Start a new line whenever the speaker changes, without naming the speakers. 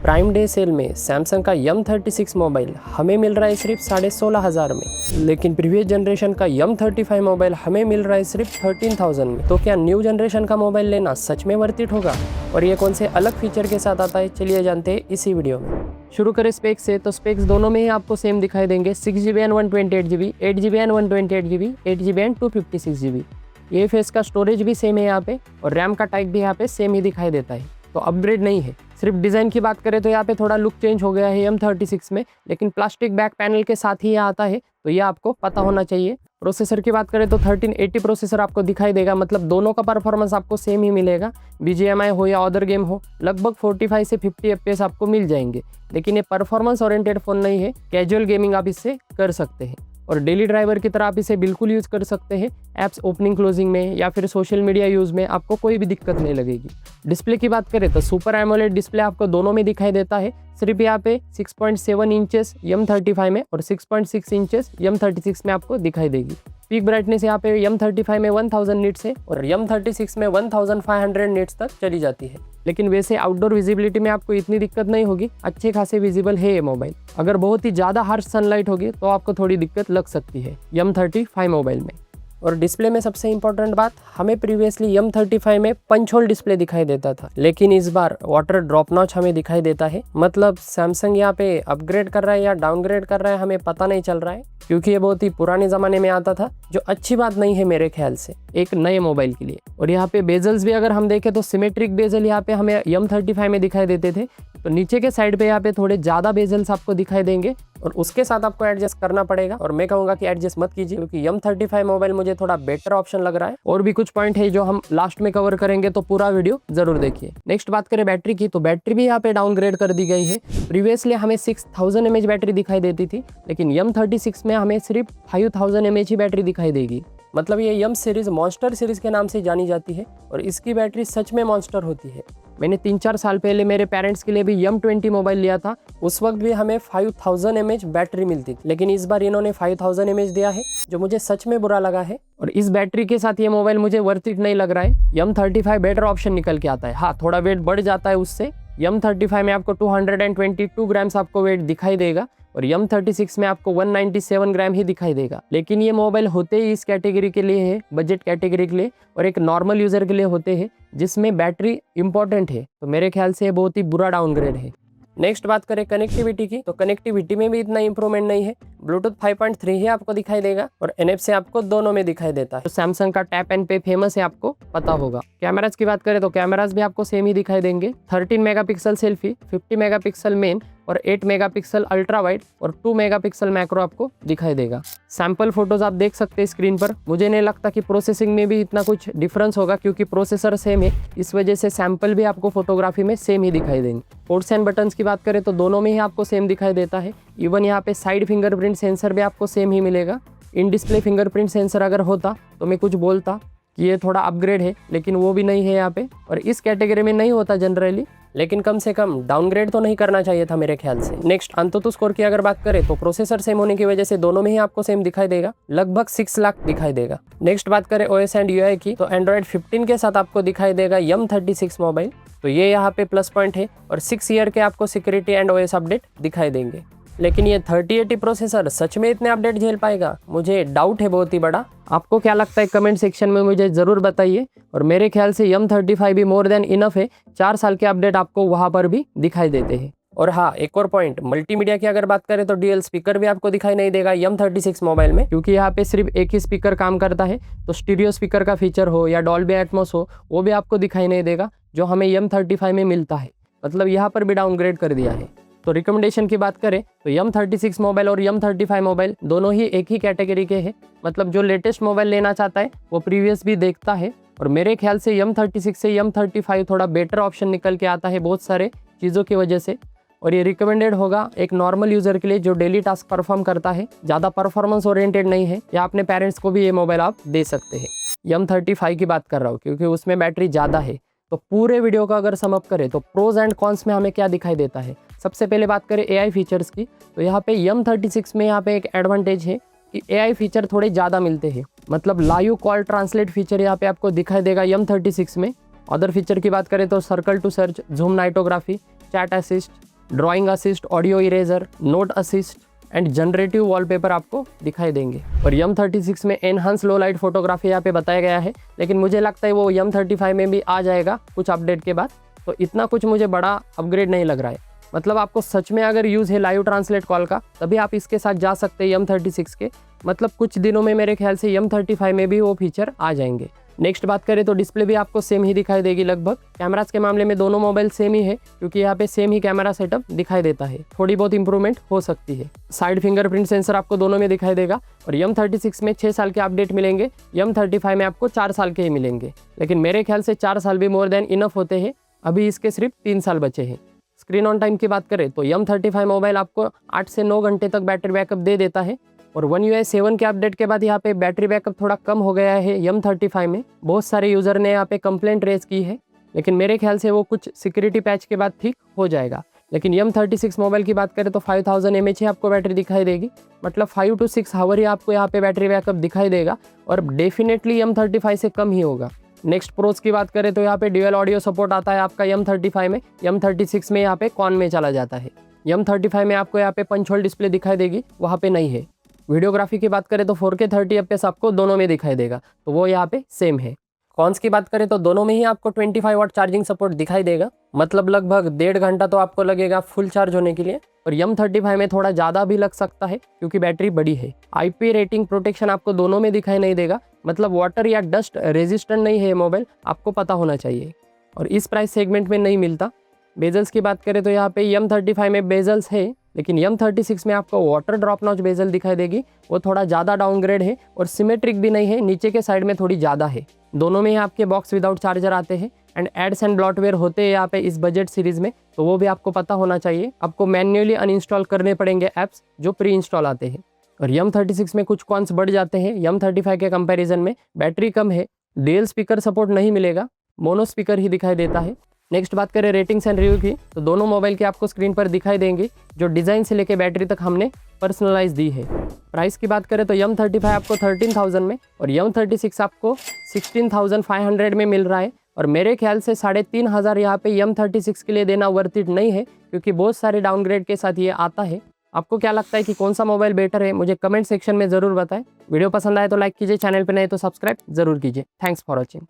Prime day cell में Samsung का M36 mobile हमें मिल रहा है सिर्फ 16,500 में, लेकिन प्रीवियस जनरेशन का M35 मोबाइल हमें मिल रहा है सिर्फ 13,000 में। तो क्या न्यू जनरेशन का मोबाइल लेना सच में वर्थ इट होगा और ये कौन से अलग फीचर के साथ आता है, चलिए जानते हैं इसी वीडियो में। शुरू करें स्पेक्स से, तो स्पेक्स दोनों में ही आपको सेम दिखाई देंगे, 6GB and 128GB, 8GB and 128GB, 8GB and 256GB। AFS का स्टोरेज भी सेम है यहाँ पे और रैम का टाइप भी यहाँ पे सेम ही दिखाई देता है, तो अपग्रेड नहीं है। सिर्फ डिज़ाइन की बात करें तो यहाँ पे थोड़ा लुक चेंज हो गया है M36 में, लेकिन प्लास्टिक बैक पैनल के साथ ही ये आता है, तो ये आपको पता होना चाहिए। प्रोसेसर की बात करें तो 1380 प्रोसेसर आपको दिखाई देगा, मतलब दोनों का परफॉर्मेंस आपको सेम ही मिलेगा। BGMI हो या अदर गेम हो, लगभग 45 से 50 FPS आपको मिल जाएंगे। लेकिन ये परफॉर्मेंस ओरिएंटेड फ़ोन नहीं है, कैजुअल गेमिंग आप इससे कर सकते हैं और डेली ड्राइवर की तरह आप इसे बिल्कुल यूज़ कर सकते हैं। ऐप्स ओपनिंग क्लोजिंग में या फिर सोशल मीडिया यूज़ में आपको कोई भी दिक्कत नहीं लगेगी। डिस्प्ले की बात करें तो सुपर एमोलेड डिस्प्ले आपको दोनों में दिखाई देता है। सिर्फ यहाँ पे 6.7 इंचेस M35 में और 6.6 इंचेस M36 में आपको दिखाई देगी। पीक ब्राइटनेस यहाँ पे M35 में 1000 निट्स है और M36 में 1500 निट्स तक चली जाती है। लेकिन वैसे आउटडोर विजिबिलिटी में आपको इतनी दिक्कत नहीं होगी, अच्छे खासे विजिबल है ये मोबाइल। अगर बहुत ही ज़्यादा हार्श सनलाइट होगी तो आपको थोड़ी दिक्कत लग सकती है M35 मोबाइल में। और डिस्प्ले में सबसे इंपॉर्टेंट बात, हमें प्रीवियसली M35 में पंच होल डिस्प्ले दिखाई देता था, लेकिन इस बार वाटर ड्रॉप नॉच हमें दिखाई देता है। मतलब सैमसंग यहाँ पे अपग्रेड कर रहा है या डाउनग्रेड कर रहा है हमें पता नहीं चल रहा है, क्योंकि ये बहुत ही पुराने ज़माने में आता था, जो अच्छी बात नहीं है मेरे ख्याल से एक नए मोबाइल के लिए। और यहाँ पे बेजल्स भी अगर हम देखें तो सिमेट्रिक बेजल यहाँ पे हमें M35 में दिखाई देते थे, तो नीचे के साइड पे यहाँ पे थोड़े ज़्यादा बेजल्स आपको दिखाई देंगे और उसके साथ आपको एडजस्ट करना पड़ेगा। और मैं कहूँगा कि एडजस्ट मत कीजिए, क्योंकि M35 मोबाइल मुझे थोड़ा बेटर ऑप्शन लग रहा है। और भी कुछ पॉइंट है जो हम लास्ट में कवर करेंगे, तो पूरा वीडियो जरूर देखिए। नेक्स्ट बात करें बैटरी की, तो बैटरी भी यहाँ पे डाउनग्रेड कर दी गई है। प्रीवियसली हमें 6000 mAh बैटरी दिखाई देती थी, लेकिन M36 में हमें सिर्फ 5000 mAh ही बैटरी दिखाई देगी। मतलब ये M सीरीज मॉन्स्टर सीरीज के नाम से जानी जाती है और इसकी बैटरी सच में मॉन्स्टर होती है। मैंने 3-4 साल पहले मेरे पेरेंट्स के लिए भी M20 मोबाइल लिया था, उस वक्त भी हमें 5000 mAh बैटरी मिलती थी, लेकिन इस बार इन्होंने 5000 mAh दिया है, जो मुझे सच में बुरा लगा है। और इस बैटरी के साथ ये मोबाइल मुझे वर्थ इट नहीं लग रहा है। M35 बेटर ऑप्शन निकल के आता है, हाँ थोड़ा वेट बढ़ जाता है उससे। M35 में आपको 222 ग्राम्स आपको वेट दिखाई देगा और M36 में आपको 197 ग्राम ही दिखाई देगा। लेकिन ये मोबाइल होते ही इस कैटेगरी के लिए है, बजट कैटेगरी के लिए, और एक नॉर्मल यूज़र के लिए होते हैं जिसमें बैटरी इंपॉर्टेंट है, तो मेरे ख्याल से ये बहुत ही बुरा डाउनग्रेड है। नेक्स्ट बात करें कनेक्टिविटी की, तो कनेक्टिविटी में भी इतना इंप्रूवमेंट नहीं है। ब्लूटूथ 5.3 ही आपको दिखाई देगा और NFC आपको दोनों में दिखाई देता है। तो सैमसंग का टैप एंड पे फेमस है, आपको पता होगा। कैमराज की बात करें तो कैमराज भी आपको सेम ही दिखाई देंगे। 13 मेगापिक्सल सेल्फी, 50 मेगापिक्सल मेन और 8 मेगापिक्सल अल्ट्रा वाइड और 2 मेगापिक्सल मैक्रो आपको दिखाई देगा। सैंपल फोटोज आप देख सकते हैं स्क्रीन पर। मुझे नहीं लगता कि प्रोसेसिंग में भी इतना कुछ डिफरेंस होगा, क्योंकि प्रोसेसर सेम है, इस वजह से सैंपल भी आपको फोटोग्राफी में सेम ही दिखाई देंगे। पोर्ट्स एंड बटन्स की बात करें तो दोनों में ही आपको सेम दिखाई देता है। इवन यहाँ पे साइड फिंगरप्रिंट सेंसर भी आपको सेम ही मिलेगा। इन डिस्प्ले फिंगरप्रिंट सेंसर अगर होता तो मैं कुछ बोलता कि ये थोड़ा अपग्रेड है, लेकिन वो भी नहीं है यहाँ पे, और इस कैटेगरी में नहीं होता जनरली, लेकिन कम से कम डाउनग्रेड तो नहीं करना चाहिए था मेरे ख्याल से। नेक्स्ट अंतुतु स्कोर की अगर बात करें तो प्रोसेसर सेम होने की वजह से दोनों में ही आपको सेम दिखाई देगा, लगभग 6 लाख दिखाई देगा। नेक्स्ट बात करें OS एंड UI की, तो Android 15 के साथ आपको दिखाई देगा M36 मोबाइल, तो ये यहाँ पे प्लस पॉइंट है। और 6 ईयर के आपको सिक्योरिटी एंड OS अपडेट दिखाई देंगे। लेकिन ये 3080 प्रोसेसर सच में इतने अपडेट झेल पाएगा, मुझे डाउट है बहुत ही बड़ा। आपको क्या लगता है कमेंट सेक्शन में मुझे ज़रूर बताइए। और मेरे ख्याल से M35 भी मोर देन इनफ है, 4 साल के अपडेट आपको वहाँ पर भी दिखाई देते हैं। और हाँ, एक और पॉइंट, मल्टीमीडिया की अगर बात करें तो DL स्पीकर भी आपको दिखाई नहीं देगा M36 मोबाइल में, क्योंकि यहाँ पे सिर्फ एक ही स्पीकर काम करता है। तो स्टीरियो स्पीकर का फीचर हो या डॉल्बी एटमॉस हो, वो भी आपको दिखाई नहीं देगा, जो हमें M35 में मिलता है। मतलब यहाँ पर भी डाउनग्रेड कर दिया है। तो रिकमेंडेशन की बात करें तो M36 मोबाइल और M35 मोबाइल दोनों ही एक ही कैटेगरी के हैं। मतलब जो लेटेस्ट मोबाइल लेना चाहता है वो प्रीवियस भी देखता है, और मेरे ख्याल से M36 से M35 थोड़ा बेटर ऑप्शन निकल के आता है बहुत सारे चीज़ों की वजह से। और ये रिकमेंडेड होगा एक नॉर्मल यूज़र के लिए जो डेली टास्क परफॉर्म करता है, ज़्यादा परफॉर्मेंस ओरिएंटेड नहीं है, या अपने पेरेंट्स को भी ये मोबाइल आप दे सकते हैं। M35 की बात कर रहा हूँ क्योंकि उसमें बैटरी ज़्यादा है। तो पूरे वीडियो का अगर सम अप करें तो प्रोज एंड कॉन्स में हमें क्या दिखाई देता है। सबसे पहले बात करें AI फीचर्स की, तो यहाँ पे M36 में यहाँ पे एक एडवांटेज है कि AI फीचर थोड़े ज़्यादा मिलते हैं। मतलब लाइव कॉल ट्रांसलेट फीचर यहाँ पे आपको दिखाई देगा M36 में। अदर फीचर की बात करें तो circle to search, zoom nightography, chat assist, drawing assist, audio eraser, note assist and generative wallpaper आपको दिखाई देंगे। और M36 में एनहांस लो लाइट फोटोग्राफी यहाँ पे बताया गया है, लेकिन मुझे लगता है वो M35 में भी आ जाएगा कुछ अपडेट के बाद, तो इतना कुछ मुझे बड़ा अपग्रेड नहीं लग रहा है। मतलब आपको सच में अगर यूज़ है लाइव ट्रांसलेट कॉल का, तभी आप इसके साथ जा सकते हैं M36 के। मतलब कुछ दिनों में मेरे ख्याल से M35 में भी वो फीचर आ जाएंगे। नेक्स्ट बात करें तो डिस्प्ले भी आपको सेम ही दिखाई देगी लगभग। कैमरास के मामले में दोनों मोबाइल सेम ही है, क्योंकि यहाँ पे सेम ही कैमरा सेटअप दिखाई देता है। थोड़ी बहुत इंप्रूवमेंट हो सकती है। साइड फिंगरप्रिंट सेंसर आपको दोनों में दिखाई देगा। और M36 में 6 साल के अपडेट मिलेंगे, M35 में आपको 4 साल के ही मिलेंगे। लेकिन मेरे ख्याल से 4 साल भी मोर देन इनफ होते हैं, अभी इसके सिर्फ 3 साल बचे हैं। स्क्रीन ऑन टाइम की बात करें तो M35 मोबाइल आपको 8 से 9 घंटे तक बैटरी बैकअप दे देता है। और One UI 7 के अपडेट के बाद यहाँ पे बैटरी बैकअप थोड़ा कम हो गया है M35 में। बहुत सारे यूज़र ने यहाँ पे कंप्लेंट रेज की है, लेकिन मेरे ख्याल से वो कुछ सिक्योरिटी पैच के बाद ठीक हो जाएगा। लेकिन M36 मोबाइल की बात करें तो 5000 mAh ही आपको बैटरी दिखाई देगी। मतलब 5 to 6 आवर ही आपको यहाँ पे बैटरी बैकअप दिखाई देगा, और डेफिनेटली M35 से कम ही होगा। नेक्स्ट प्रोज की बात करें तो यहाँ पे ड्यूअल ऑडियो सपोर्ट आता है आपका M35 में। M36 में यहाँ पे कॉन में चला जाता है। M35 में आपको यहाँ पे पंच होल डिस्प्ले दिखाई देगी, वहाँ पे नहीं है। वीडियोग्राफी की बात करें तो 4K 30 FPS आपको दोनों में दिखाई देगा, तो वो यहाँ पे सेम है। कॉन्स की बात करें तो दोनों में ही आपको 25 वाट चार्जिंग सपोर्ट दिखाई देगा। मतलब लगभग 1.5 घंटा तो आपको लगेगा फुल चार्ज होने के लिए। और M35 में थोड़ा ज़्यादा भी लग सकता है, क्योंकि बैटरी बड़ी है। IP रेटिंग प्रोटेक्शन आपको दोनों में दिखाई नहीं देगा। मतलब वाटर या डस्ट रेजिस्टेंट नहीं है मोबाइल, आपको पता होना चाहिए, और इस प्राइस सेगमेंट में नहीं मिलता। बेजल्स की बात करें तो यहाँ पे M35 में बेजल्स है, लेकिन M36 में आपको वाटर ड्रॉप नॉच बेजल दिखाई देगी। वो थोड़ा ज़्यादा डाउनग्रेड है और सिमेट्रिक भी नहीं है, नीचे के साइड में थोड़ी ज़्यादा है। दोनों में ही आपके बॉक्स विदाउट चार्जर आते हैं। एंड एड्स एंड ब्लॉटवेयर होते हैं यहाँ पे इस बजट सीरीज़ में, तो वो भी आपको पता होना चाहिए। आपको मैन्युअली अनइंस्टॉल करने पड़ेंगे ऐप्स जो प्री इंस्टॉल आते हैं। और M36 में कुछ कॉन्स बढ़ जाते हैं M35 के कंपैरिजन में। बैटरी कम है, डुअल स्पीकर सपोर्ट नहीं मिलेगा, मोनो स्पीकर ही दिखाई देता है। नेक्स्ट बात करें रेटिंग्स एंड रिव्यू की, तो दोनों मोबाइल के आपको स्क्रीन पर दिखाई देंगे, जो डिज़ाइन से लेके बैटरी तक हमने पर्सनलाइज दी है। प्राइस की बात करें तो M35 आपको 13,000 में और M36 आपको 16,500 में मिल रहा है। और मेरे ख्याल से 3,500 यहाँ पे M36 के लिए देना वर्थ इट नहीं है, क्योंकि बहुत सारे डाउनग्रेड के साथ ये आता है। आपको क्या लगता है कि कौन सा मोबाइल बेटर है, मुझे कमेंट सेक्शन में ज़रूर बताएं। वीडियो पसंद आए तो लाइक कीजिए, चैनल पर नए तो सब्सक्राइब ज़रूर कीजिए। Thanks for watching.